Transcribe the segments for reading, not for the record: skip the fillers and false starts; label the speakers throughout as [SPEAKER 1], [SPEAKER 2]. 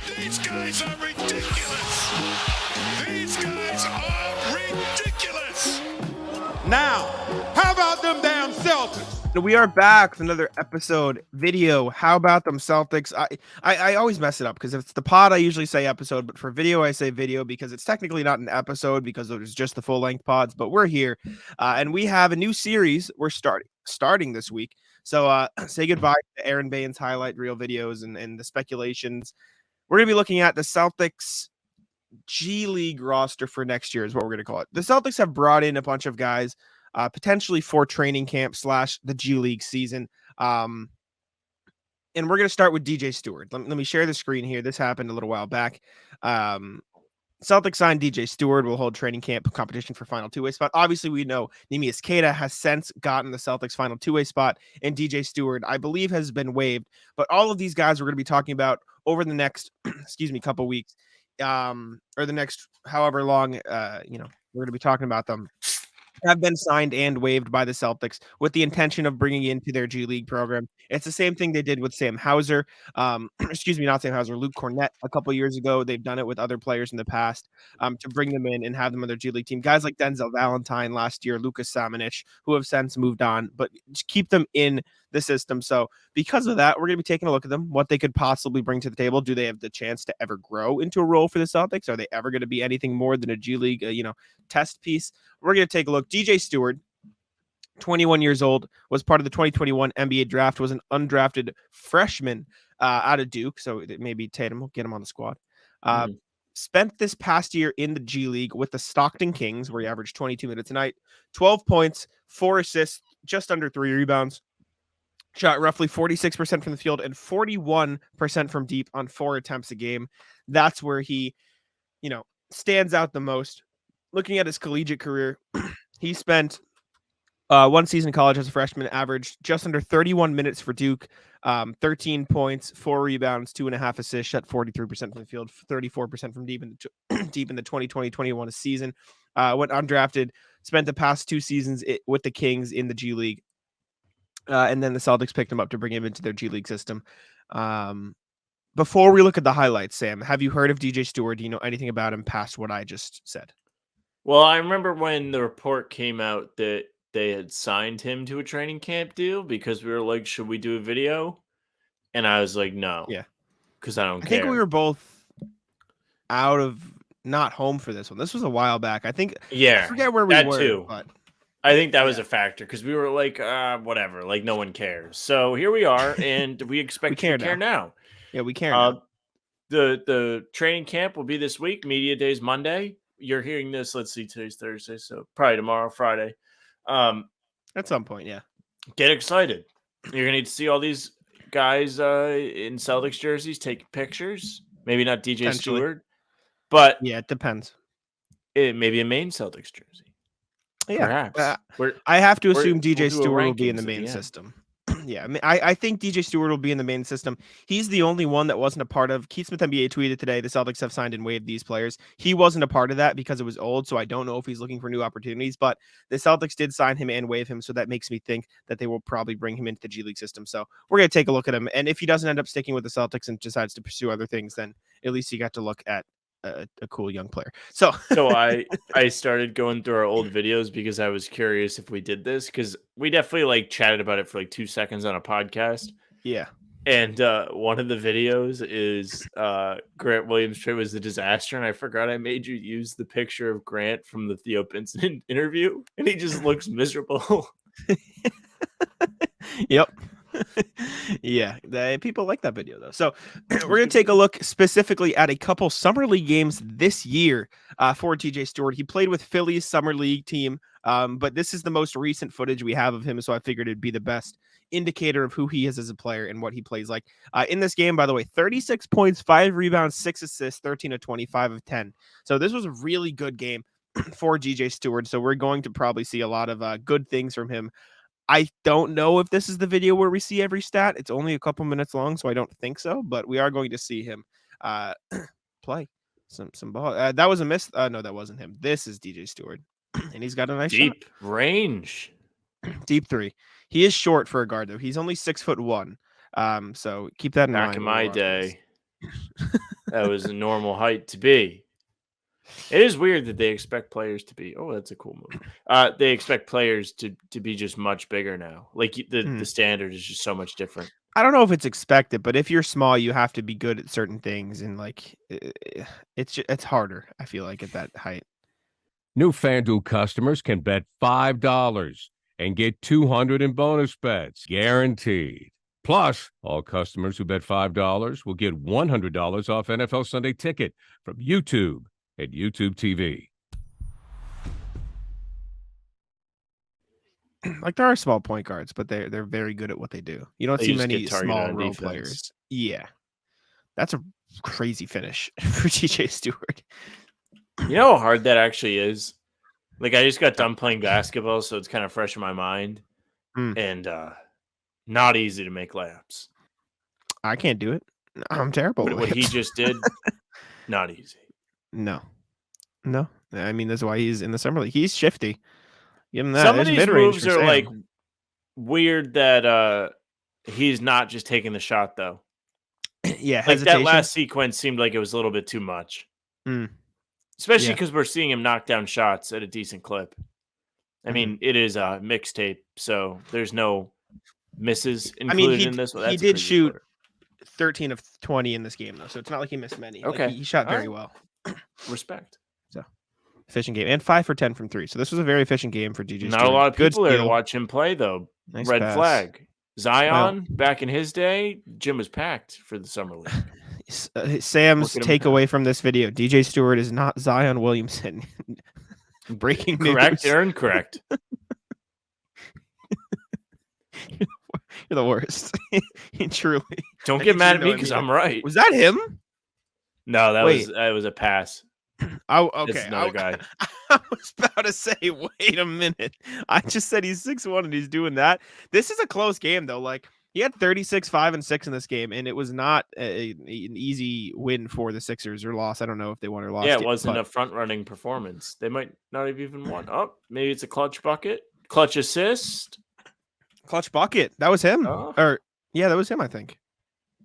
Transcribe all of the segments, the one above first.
[SPEAKER 1] These guys are ridiculous. These guys are ridiculous.
[SPEAKER 2] Now, how about them damn Celtics?
[SPEAKER 3] We are back with another episode video. How about them Celtics? I always mess it up because if it's the pod, I usually say episode, but for video, I say video because it's technically not an episode because there's just the full length pods. But we're here, and we have a new series we're starting this week. So say goodbye to Aaron Bain's highlight reel videos and the speculations. We're gonna be looking at the Celtics G League roster for next year is what we're gonna call it. The Celtics have brought in a bunch of guys. Potentially for training camp / the G League season. And we're going to start with DJ Steward. Let me share the screen here. This happened a little while back. Celtics signed DJ Steward, will hold training camp competition for final two-way spot. Obviously, we know Neemias Queta has since gotten the Celtics final two-way spot, and DJ Steward, I believe, has been waived. But all of these guys we're going to be talking about over the next, couple weeks, or the next however long, we're going to be talking about them, have been signed and waived by the Celtics with the intention of bringing into their G League program. It's the same thing they did with Sam Hauser. Not Sam Hauser, Luke Cornett a couple years ago. They've done it with other players in the past to bring them in and have them on their G League team. Guys like Denzel Valentine last year, Lucas Samanich, who have since moved on, but just keep them in the system. So because of that, we're going to be taking a look at them, what they could possibly bring to the table. Do they have the chance to ever grow into a role for the Celtics? Are they ever going to be anything more than a G League, test piece? We're going to take a look. DJ Steward, 21 years old, was part of the 2021 NBA draft, was an undrafted freshman out of Duke. So maybe Tatum will get him on the squad. Spent this past year in the G League with the Stockton Kings, where he averaged 22 minutes a night, 12 points, 4 assists, just under 3 rebounds. Shot roughly 46% from the field and 41% from deep on 4 attempts a game. That's where he, stands out the most. Looking at his collegiate career, he spent one season in college as a freshman, averaged just under 31 minutes for Duke, 13 points, 4 rebounds, 2.5 assists, shot 43% from the field, 34% from deep in the 2020-21 season. Went undrafted, spent the past 2 seasons with the Kings in the G League. And then the Celtics picked him up to bring him into their G League system. Before we look at the highlights, Sam, have you heard of DJ Steward? Do you know anything about him past what I just said?
[SPEAKER 4] Well, I remember when the report came out that they had signed him to a training camp deal because we were like, should we do a video? And I was like, no.
[SPEAKER 3] Yeah.
[SPEAKER 4] Because I don't care.
[SPEAKER 3] I think we were both not home for this one. This was a while back. I think.
[SPEAKER 4] Yeah.
[SPEAKER 3] I forget where we were.
[SPEAKER 4] Too.
[SPEAKER 3] But
[SPEAKER 4] I think that was a factor because we were like, whatever, like no one cares. So here we are, and we expect you to care now.
[SPEAKER 3] Yeah, we care now.
[SPEAKER 4] The training camp will be this week. Media Day's Monday. You're hearing this. Let's see, today's Thursday, so probably tomorrow, Friday.
[SPEAKER 3] At some point, yeah.
[SPEAKER 4] Get excited. You're gonna need to see all these guys in Celtics jerseys taking pictures. Maybe not DJ Steward, but
[SPEAKER 3] yeah, it depends.
[SPEAKER 4] Maybe a Maine Celtics jersey.
[SPEAKER 3] Yeah,
[SPEAKER 4] perhaps.
[SPEAKER 3] I have to assume DJ Steward will be in the main system. Yeah, I think DJ Steward will be in the main system. He's the only one that wasn't a part of. Keith Smith NBA tweeted today, the Celtics have signed and waived these players. He wasn't a part of that because it was old, so I don't know if he's looking for new opportunities, but the Celtics did sign him and waive him, so that makes me think that they will probably bring him into the G League system. So we're going to take a look at him, and if he doesn't end up sticking with the Celtics and decides to pursue other things, then at least he got to look at a cool young player. So
[SPEAKER 4] I started going through our old videos because I was curious if we did this because we definitely chatted about it for 2 seconds on a podcast.
[SPEAKER 3] Yeah.
[SPEAKER 4] And one of the videos is Grant Williams trade was a disaster, and I forgot I made you use the picture of Grant from the Theo Pinson interview, and he just looks miserable.
[SPEAKER 3] Yep. Yeah, people like that video though. So we're going to take a look specifically at a couple summer league games this year for DJ Steward. He played with Philly's summer league team, but this is the most recent footage we have of him, so I figured it'd be the best indicator of who he is as a player and what he plays like. In this game, by the way, 36 points, 5 rebounds, 6 assists, 13 of 25 of 10. So this was a really good game for DJ Steward, so we're going to probably see a lot of good things from him. I don't know if this is the video where we see every stat. It's only a couple minutes long, so I don't think so. But we are going to see him play some ball. That was a miss. No, that wasn't him. This is DJ Steward, and he's got a nice
[SPEAKER 4] deep
[SPEAKER 3] shot.
[SPEAKER 4] Range,
[SPEAKER 3] deep three. He is short for a guard though. He's only 6'1". So keep that in mind.
[SPEAKER 4] Back in my day. That was a normal height to be. It is weird that they expect players to be. Oh, that's a cool move. They expect players to be just much bigger now. Like the standard is just so much different.
[SPEAKER 3] I don't know if it's expected, but if you're small, you have to be good at certain things, and like it's harder. I feel like at that height.
[SPEAKER 5] New FanDuel customers can bet $5 and get $200 in bonus bets, guaranteed. Plus, all customers who bet $5 will get $100 off NFL Sunday Ticket from YouTube at YouTube TV.
[SPEAKER 3] Like there are small point guards, but they're very good at what they do. You don't
[SPEAKER 4] They
[SPEAKER 3] see
[SPEAKER 4] just
[SPEAKER 3] many
[SPEAKER 4] get targeted
[SPEAKER 3] small
[SPEAKER 4] on
[SPEAKER 3] role
[SPEAKER 4] defense.
[SPEAKER 3] players. Yeah, that's a crazy finish for DJ Steward.
[SPEAKER 4] You know how hard that actually is? Like, I just got done playing basketball, so it's kind of fresh in my mind. And not easy to make layups.
[SPEAKER 3] I can't do it. I'm terrible.
[SPEAKER 4] What he just did, not easy.
[SPEAKER 3] No. I mean, that's why he's in the summer league. He's shifty. Give him that.
[SPEAKER 4] Some of
[SPEAKER 3] His
[SPEAKER 4] these
[SPEAKER 3] mid-range
[SPEAKER 4] moves
[SPEAKER 3] for
[SPEAKER 4] are
[SPEAKER 3] Sam.
[SPEAKER 4] like weird that he's not just taking the shot though.
[SPEAKER 3] Yeah,
[SPEAKER 4] Like
[SPEAKER 3] hesitation.
[SPEAKER 4] that last sequence seemed like it was a little bit too much. Especially
[SPEAKER 3] Yeah.
[SPEAKER 4] because we're seeing him knock down shots at a decent clip. I mean, it is a mixtape, so there's no misses included in this one.
[SPEAKER 3] He
[SPEAKER 4] That's
[SPEAKER 3] did
[SPEAKER 4] crazy
[SPEAKER 3] shoot
[SPEAKER 4] for it.
[SPEAKER 3] 13 of 20 in this game, though, so it's not like he missed many. Like,
[SPEAKER 4] Okay.
[SPEAKER 3] he shot very
[SPEAKER 4] All
[SPEAKER 3] well.
[SPEAKER 4] Respect.
[SPEAKER 3] So efficient game, and 5 for 10 from 3. So this was a very efficient game for DJ.
[SPEAKER 4] Not a lot of
[SPEAKER 3] Good
[SPEAKER 4] people there to
[SPEAKER 3] steal.
[SPEAKER 4] watch him play, though.
[SPEAKER 3] Nice
[SPEAKER 4] Red
[SPEAKER 3] pass.
[SPEAKER 4] flag. Zion, back in his day, gym was packed for the summer league.
[SPEAKER 3] Sam's
[SPEAKER 4] Look at him
[SPEAKER 3] takeaway from this video: DJ Steward is not Zion Williamson. Breaking
[SPEAKER 4] Correct
[SPEAKER 3] news.
[SPEAKER 4] or incorrect?
[SPEAKER 3] You're the worst. Truly.
[SPEAKER 4] Don't
[SPEAKER 3] I
[SPEAKER 4] get
[SPEAKER 3] need
[SPEAKER 4] mad
[SPEAKER 3] you
[SPEAKER 4] at
[SPEAKER 3] to
[SPEAKER 4] me
[SPEAKER 3] know
[SPEAKER 4] because
[SPEAKER 3] immediately.
[SPEAKER 4] I'm right.
[SPEAKER 3] Was that him?
[SPEAKER 4] No, that
[SPEAKER 3] Wait.
[SPEAKER 4] was a pass.
[SPEAKER 3] Oh,
[SPEAKER 4] It's
[SPEAKER 3] okay.
[SPEAKER 4] another guy.
[SPEAKER 3] I was about to say, wait a minute. I just said he's 6'1" and he's doing that. This is a close game, though. Like, he had 36, 5, and 6 in this game, and it was not an easy win for the Sixers or loss. I don't know if they won or lost.
[SPEAKER 4] Yeah, it
[SPEAKER 3] yet,
[SPEAKER 4] wasn't
[SPEAKER 3] but
[SPEAKER 4] a front-running performance. They might not have even won. Oh, maybe it's a clutch bucket. Clutch assist.
[SPEAKER 3] clutch bucket. That was him.
[SPEAKER 4] Oh.
[SPEAKER 3] Or yeah, that was him, I think.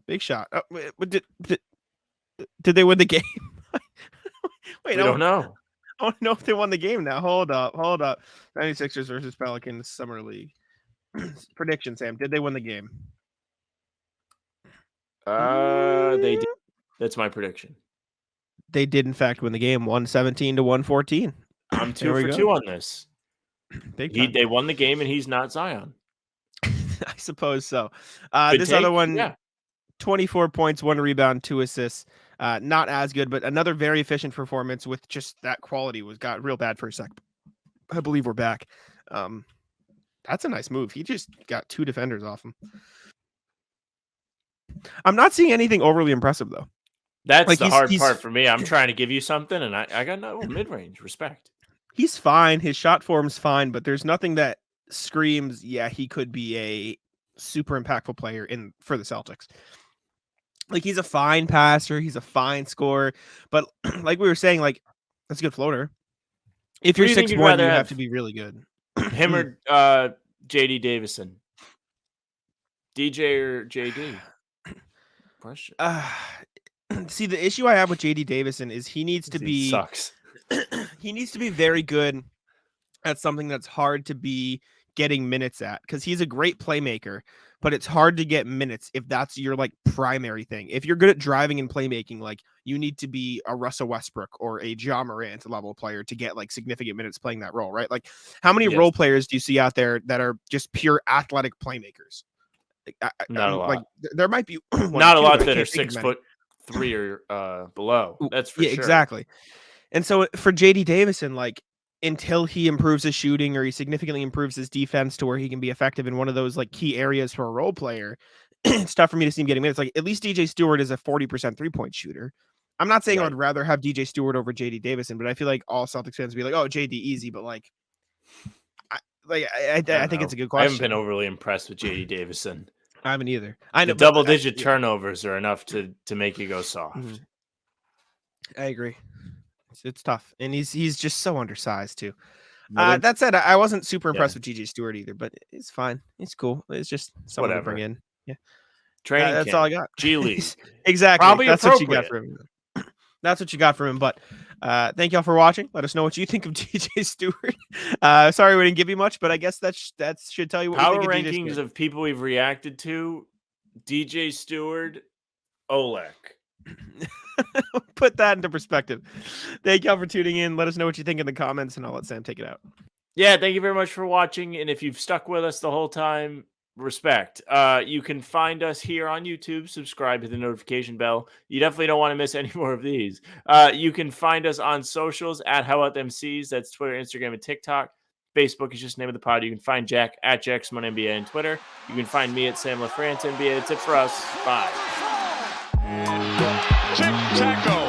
[SPEAKER 3] Big shot. Oh, did they win the game? Wait,
[SPEAKER 4] We don't know.
[SPEAKER 3] I want to know if they won the game now. Hold up. 96ers versus Pelicans Summer League. Prediction, Sam. Did they win the game?
[SPEAKER 4] They did. That's my prediction.
[SPEAKER 3] They did, in fact, win the game 117 to 114.
[SPEAKER 4] I'm 2
[SPEAKER 3] There we
[SPEAKER 4] for
[SPEAKER 3] go.
[SPEAKER 4] 2 on this.
[SPEAKER 3] Big time.
[SPEAKER 4] They won the game, and he's not Zion.
[SPEAKER 3] I suppose so.
[SPEAKER 4] Good
[SPEAKER 3] This
[SPEAKER 4] take.
[SPEAKER 3] other one,
[SPEAKER 4] Yeah.
[SPEAKER 3] 24 points, 1 rebound, 2 assists. Not as good, but another very efficient performance with just that quality. Got real bad for a sec. I believe we're back. That's a nice move. He just got 2 defenders off him. I'm not seeing anything overly impressive, though.
[SPEAKER 4] That's
[SPEAKER 3] Like,
[SPEAKER 4] the
[SPEAKER 3] he's-
[SPEAKER 4] hard
[SPEAKER 3] he's-
[SPEAKER 4] part for me. I'm trying to give you something, and I got no mid-range. Respect.
[SPEAKER 3] He's fine. His shot form's fine, but there's nothing that screams, yeah, he could be a super impactful player for the Celtics. Like, he's a fine passer, he's a fine scorer, but like we were saying, like, that's a good floater. If
[SPEAKER 4] Who
[SPEAKER 3] you're
[SPEAKER 4] do you think you'd
[SPEAKER 3] 6'1",
[SPEAKER 4] rather
[SPEAKER 3] you
[SPEAKER 4] have?
[SPEAKER 3] have to be really good.
[SPEAKER 4] Him or JD Davison? DJ or JD? Question.
[SPEAKER 3] See, the issue I have with JD Davison is he needs to be
[SPEAKER 4] Sucks.
[SPEAKER 3] he needs to be very good at something that's hard to be getting minutes at, because he's a great playmaker, but it's hard to get minutes if that's your like primary thing. If you're good at driving and playmaking, like you need to be a Russell Westbrook or a Ja Morant level player to get like significant minutes playing that role, right? Like, how many
[SPEAKER 4] Yes.
[SPEAKER 3] role players do you see out there that are just pure athletic playmakers? Like,
[SPEAKER 4] Not a lot.
[SPEAKER 3] Like, there might be one or
[SPEAKER 4] Not a
[SPEAKER 3] two,
[SPEAKER 4] lot
[SPEAKER 3] but I
[SPEAKER 4] that are
[SPEAKER 3] can't think of many.
[SPEAKER 4] 6'3" or below. That's for
[SPEAKER 3] Yeah,
[SPEAKER 4] sure.
[SPEAKER 3] exactly. And so for JD Davison, like, until he improves his shooting or he significantly improves his defense to where he can be effective in one of those like key areas for a role player, it's tough for me to see him getting minutes. Like, at least DJ Steward is a 40% 3-point shooter. I'm not saying I
[SPEAKER 4] Right.
[SPEAKER 3] would rather have DJ Steward over JD Davison, but I feel like all Celtics fans would be like, "Oh, JD easy," but like, I think it's a good
[SPEAKER 4] I haven't
[SPEAKER 3] question.
[SPEAKER 4] been overly impressed with JD Davison.
[SPEAKER 3] I haven't either. I know
[SPEAKER 4] The
[SPEAKER 3] but
[SPEAKER 4] double-digit
[SPEAKER 3] yeah,
[SPEAKER 4] turnovers are enough to make you go soft.
[SPEAKER 3] Mhm. I agree. It's tough, and he's just so undersized too.
[SPEAKER 4] Another-
[SPEAKER 3] That said, I wasn't super impressed
[SPEAKER 4] Yeah.
[SPEAKER 3] with DJ Stewart either, but it's fine. It's cool. It's just someone to bring
[SPEAKER 4] Whatever.
[SPEAKER 3] in. Yeah,
[SPEAKER 4] Training
[SPEAKER 3] that's
[SPEAKER 4] camp,
[SPEAKER 3] all I got.
[SPEAKER 4] G League.
[SPEAKER 3] Exactly.
[SPEAKER 4] Probably
[SPEAKER 3] That's what you got
[SPEAKER 4] appropriate.
[SPEAKER 3] for him. That's what you got from him. But thank y'all for watching. Let us know what you think of DJ Steward. Sorry we didn't give you much, but I guess that should tell you what
[SPEAKER 4] Power
[SPEAKER 3] we think of DJ
[SPEAKER 4] rankings
[SPEAKER 3] Steward.
[SPEAKER 4] of people we've reacted to: DJ Steward, Olek.
[SPEAKER 3] Put that into perspective. Thank y'all for tuning in. Let us know what you think in the comments, and I'll let Sam take it out.
[SPEAKER 4] Yeah, thank you very much for watching. And if you've stuck with us the whole time, respect. You can find us here on YouTube. Subscribe, hit the notification bell. You definitely don't want to miss any more of these. You can find us on socials at How About Them C's. That's Twitter, Instagram, and TikTok. Facebook is just the name of the pod. You can find Jack at Jack Simone NBA on Twitter. You can find me at Sam LaFrance NBA. That's it for us. Bye.
[SPEAKER 1] Tic-tac-toe.